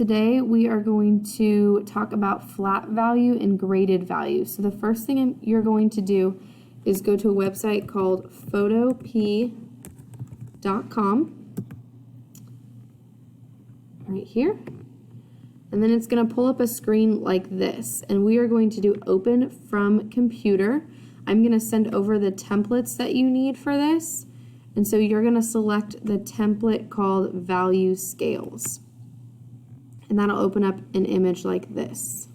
Today we are going to talk about flat value and graded value. So the first thing you're going to do is go to a website called Photopea.com right here. And then it's going to pull up a screen like this. And we are going to do open from computer. I'm going to send over the templates that you need for this. And so you're going to select the template called value scales. And that'll open up an image like this.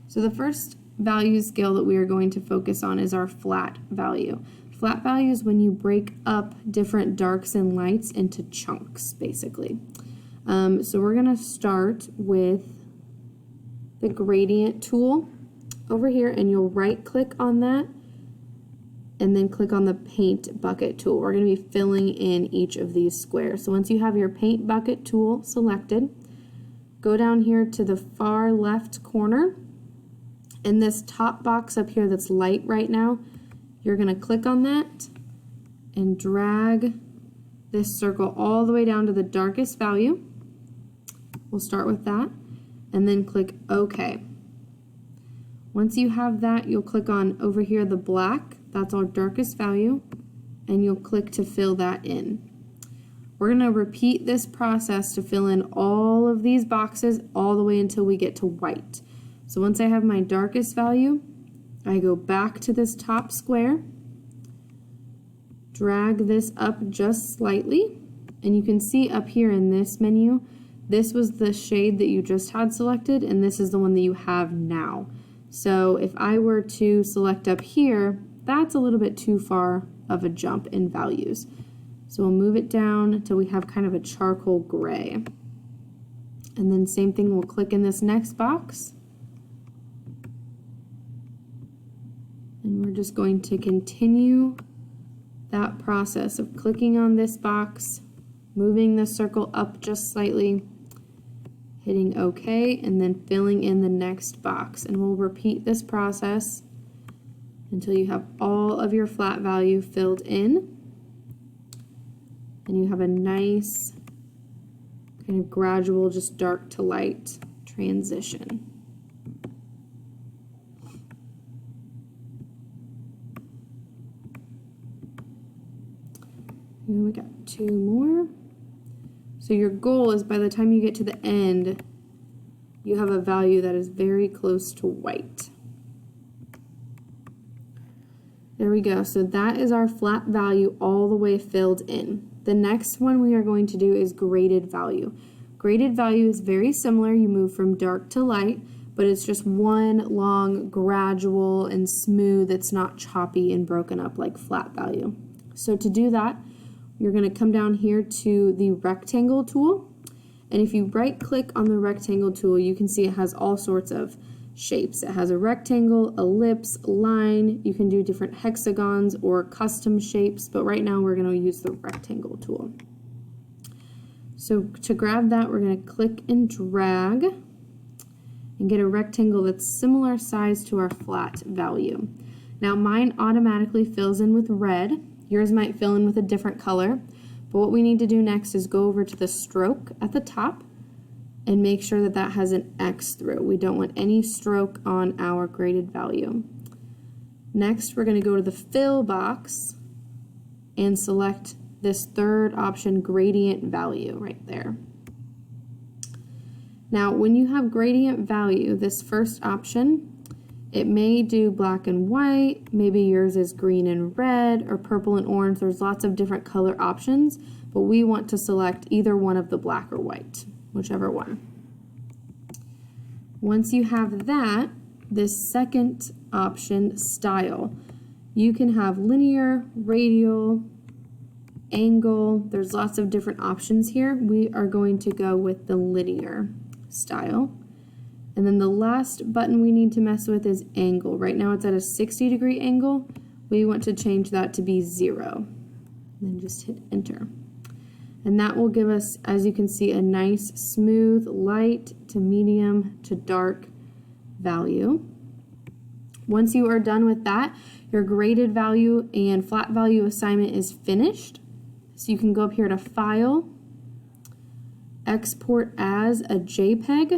So the first value scale that we are going to focus on is our flat value. Flat value is when you break up different darks and lights into chunks, basically. So we're going to start with the gradient tool over here, and you'll right click on that and then click on the paint bucket tool. We're going to be filling in each of these squares. So once you have your paint bucket tool selected, go down here to the far left corner, and this top box up here that's light right now, you're going to click on that and drag this circle all the way down to the darkest value. We'll start with that, and then click OK. Once you have that, you'll click on over here the black, that's our darkest value, and you'll click to fill that in. We're going to repeat this process to fill in all of these boxes all the way until we get to white. So once I have my darkest value, I go back to this top square, drag this up just slightly, and you can see up here in this menu, this was the shade that you just had selected, and this is the one that you have now. So if I were to select up here, that's a little bit too far of a jump in values. So we'll move it down until we have kind of a charcoal gray. And then same thing, we'll click in this next box. And we're just going to continue that process of clicking on this box, moving the circle up just slightly, hitting OK, and then filling in the next box. And we'll repeat this process until you have all of your flat value filled in. And you have a nice kind of gradual, just dark to light transition. And we got two more. So your goal is by the time you get to the end, you have a value that is very close to white. There we go. So that is our flat value all the way filled in. The next one we are going to do is graded value. Graded value is very similar. You move from dark to light, but it's just one long, gradual, and smooth. It's not choppy and broken up like flat value. So to do that, you're going to come down here to the rectangle tool. And if you right click on the rectangle tool, you can see it has all sorts of shapes. It has a rectangle, ellipse, line. You can do different hexagons or custom shapes, but right now we're going to use the rectangle tool. So to grab that, we're going to click and drag and get a rectangle that's similar size to our flat value. Now mine automatically fills in with red. Yours might fill in with a different color, but what we need to do next is go over to the stroke at the top and make sure that that has an X through. We don't want any stroke on our graded value. Next, we're going to go to the fill box and select this third option, gradient value, right there. Now, when you have gradient value, this first option, it may do black and white, maybe yours is green and red, or purple and orange. There's lots of different color options, but we want to select either one of the black or white, whichever one. Once you have that, this second option, style, you can have linear, radial, angle. There's lots of different options here. We are going to go with the linear style. And then the last button we need to mess with is angle. Right now it's at a 60-degree angle. We want to change that to be 0. And then just hit enter. And that will give us, as you can see, a nice smooth light to medium to dark value. Once you are done with that, your graded value and flat value assignment is finished. So you can go up here to File, export as a JPEG,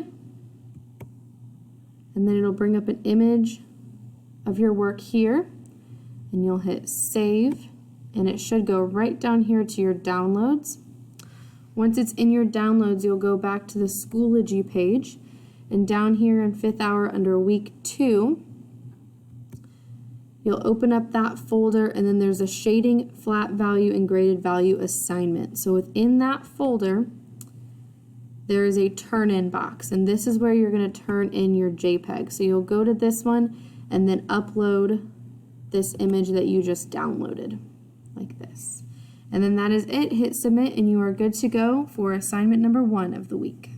and then it'll bring up an image of your work here, and you'll hit save, and it should go right down here to your downloads. Once it's in your downloads, you'll go back to the Schoology page, and down here in 5th hour under week 2, you'll open up that folder, and then there's a shading, flat value, and graded value assignment. So within that folder, there is a turn in box, and this is where you're going to turn in your JPEG. So you'll go to this one and then upload this image that you just downloaded, like this. And then that is it. Hit submit, and you are good to go for assignment number 1 of the week.